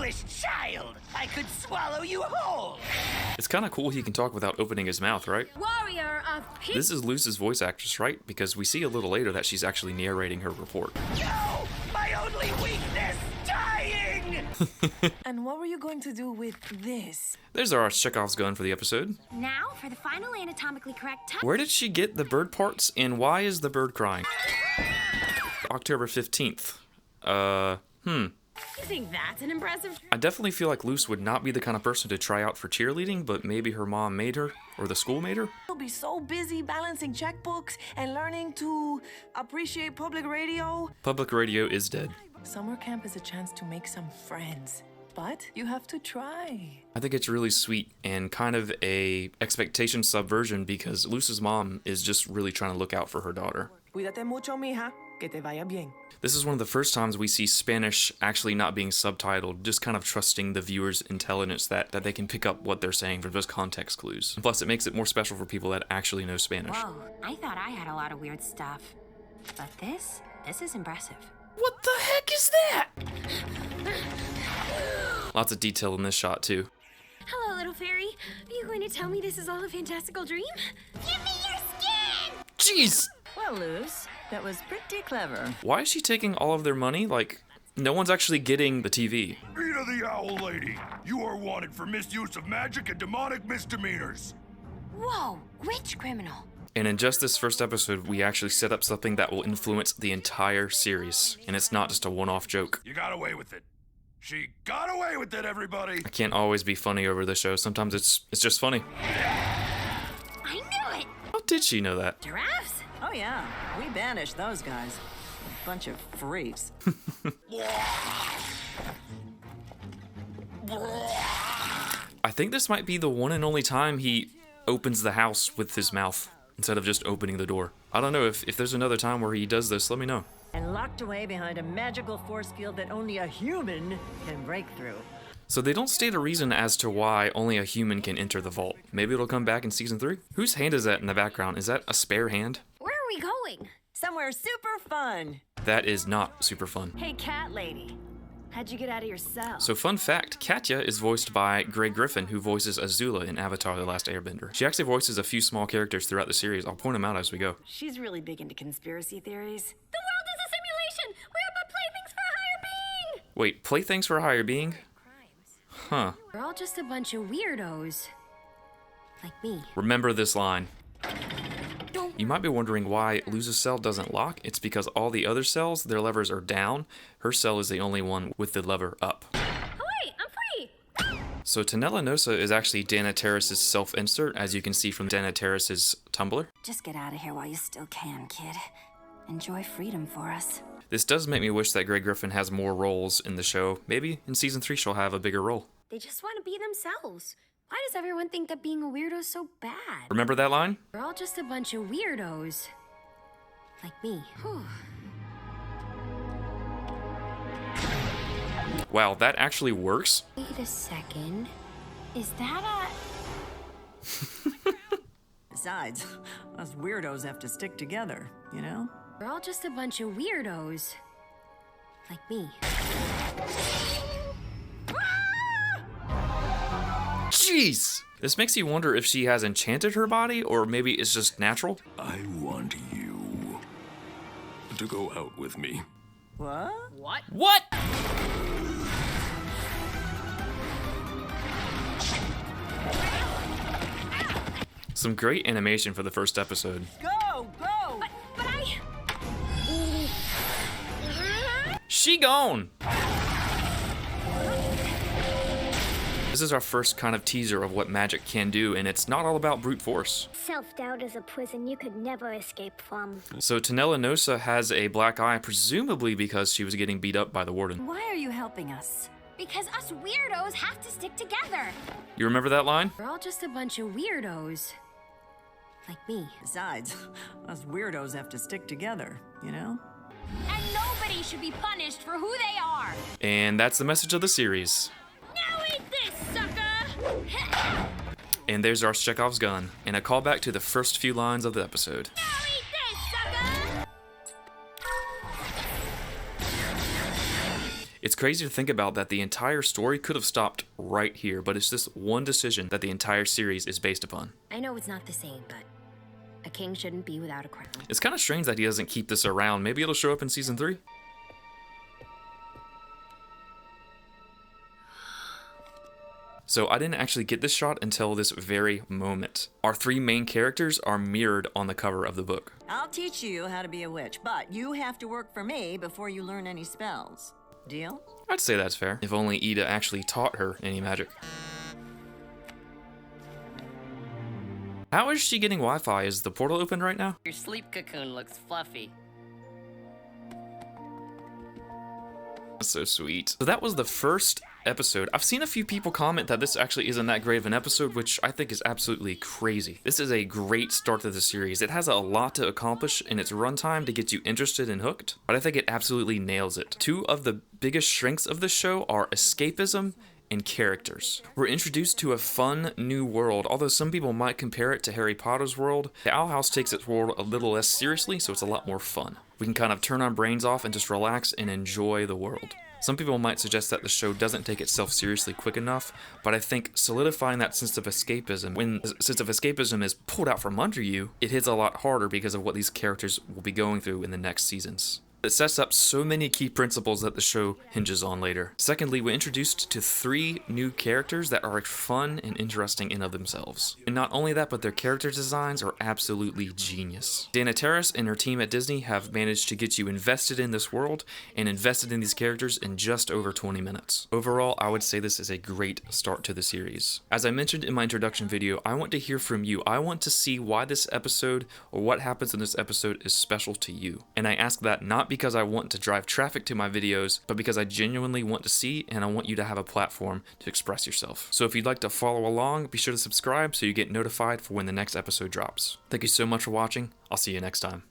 foolish child! I could swallow you whole! It's kind of cool he can talk without opening his mouth, right? Warrior of peace. This is Luce's voice actress, right? Because we see a little later that she's actually narrating her report. No! My only weakness! Dying! And what were you going to do with this? There's our Chekhov's gun for the episode. Now for the final anatomically correct time. Where did she get the bird parts, and why is the bird crying? October 15th. You think that's an impressive? I definitely feel like Luce would not be the kind of person to try out for cheerleading, but maybe her mom made her, or the school made her? You'll be so busy balancing checkbooks and learning to appreciate public radio. Public radio is dead. Summer camp is a chance to make some friends, but you have to try. I think it's really sweet and kind of a expectation subversion because Luce's mom is just really trying to look out for her daughter. Cuídate mucho, mija, que te vaya bien. This is one of the first times we see Spanish actually not being subtitled, just kind of trusting the viewer's intelligence that they can pick up what they're saying from just context clues. Plus, it makes it more special for people that actually know Spanish. Whoa, I thought I had a lot of weird stuff. But this is impressive. What the heck is that? Lots of detail in this shot, too. Hello, little fairy. Are you going to tell me this is all a fantastical dream? Give me your skin! Jeez! Well, Luce, that was pretty clever. Why is she taking all of their money? Like, no one's actually getting the TV. Rita the Owl Lady, you are wanted for misuse of magic and demonic misdemeanors. Whoa, which criminal? And in just this first episode, we actually set up something that will influence the entire series. And it's not just a one-off joke. You got away with it. She got away with it, everybody. I can't always be funny over the show. Sometimes it's just funny. I knew it! How did she know that? Giraffes? Oh yeah, we banished those guys. A bunch of freaks. I think this might be the one and only time he opens the house with his mouth instead of just opening the door. I don't know if there's another time where he does this, let me know. And locked away behind a magical force field that only a human can break through. So they don't state a reason as to why only a human can enter the vault. Maybe it'll come back in season 3? Whose hand is that in the background? Is that a spare hand? Where are we going? Somewhere super fun. That is not super fun. Hey, cat lady. How'd you get out of your cell? So fun fact, Katya is voiced by Greg Griffin, who voices Azula in Avatar: The Last Airbender. She actually voices a few small characters throughout the series. I'll point them out as we go. She's really big into conspiracy theories. The world is a simulation! We're but playthings for a higher being! Wait, playthings for a higher being? Huh. We're all just a bunch of weirdos. Like me. Remember this line. You might be wondering why Luce's cell doesn't lock. It's because all the other cells, their levers are down. Her cell is the only one with the lever up. Oh wait, I'm free! So Tanella Nosa is actually Dana Terrace's self-insert, as you can see from Dana Terrace's Tumblr. Just get out of here while you still can, kid. Enjoy freedom for us. This does make me wish that Greg Griffin has more roles in the show. Maybe in season 3 she'll have a bigger role. They just want to be themselves. Why does everyone think that being a weirdo is so bad? Remember that line? We're all just a bunch of weirdos. Like me. Whew. Wow, that actually works? Wait a second. Is that Besides, us weirdos have to stick together, you know? We're all just a bunch of weirdos. Like me. Jeez! This makes you wonder if she has enchanted her body, or maybe it's just natural. I want you to go out with me. What? What? Some great animation for the first episode. Go, go! But I... She gone! This is our first kind of teaser of what magic can do, and it's not all about brute force. Self-doubt is a prison you could never escape from. So Tanella Nosa has a black eye, presumably because she was getting beat up by the warden. Why are you helping us? Because us weirdos have to stick together. You remember that line? We're all just a bunch of weirdos. Like me. Besides, us weirdos have to stick together, you know? And nobody should be punished for who they are. And that's the message of the series. Now eat this, sucker! And there's our Chekhov's gun, and a callback to the first few lines of the episode. Now eat this, sucker! It's crazy to think about that the entire story could have stopped right here, but it's this one decision that the entire series is based upon. I know it's not the same, but a king shouldn't be without a crown. It's kind of strange that he doesn't keep this around. Maybe it'll show up in season 3? So I didn't actually get this shot until this very moment. Our 3 main characters are mirrored on the cover of the book. I'll teach you how to be a witch, but you have to work for me before you learn any spells. Deal? I'd say that's fair, if only Ida actually taught her any magic. How is she getting Wi-Fi? Is the portal open right now? Your sleep cocoon looks fluffy. That's so sweet. So that was the first episode. I've seen a few people comment that this actually isn't that great of an episode, which I think is absolutely crazy. This is a great start to the series. It has a lot to accomplish in its runtime to get you interested and hooked, but I think it absolutely nails it. 2 of the biggest strengths of this show are escapism and characters. We're introduced to a fun new world. Although some people might compare it to Harry Potter's world, the Owl House takes its world a little less seriously, so it's a lot more fun. We can kind of turn our brains off and just relax and enjoy the world. Some people might suggest that the show doesn't take itself seriously quick enough, but I think solidifying that sense of escapism, when the sense of escapism is pulled out from under you, it hits a lot harder because of what these characters will be going through in the next seasons. It sets up so many key principles that the show hinges on later. Secondly, we're introduced to 3 new characters that are fun and interesting in of themselves. And not only that, but their character designs are absolutely genius. Dana Terrace and her team at Disney have managed to get you invested in this world and invested in these characters in just over 20 minutes. Overall, I would say this is a great start to the series. As I mentioned in my introduction video, I want to hear from you. I want to see why this episode or what happens in this episode is special to you. And I ask that not because I want to drive traffic to my videos, but because I genuinely want to see and I want you to have a platform to express yourself. So if you'd like to follow along, be sure to subscribe so you get notified for when the next episode drops. Thank you so much for watching. I'll see you next time.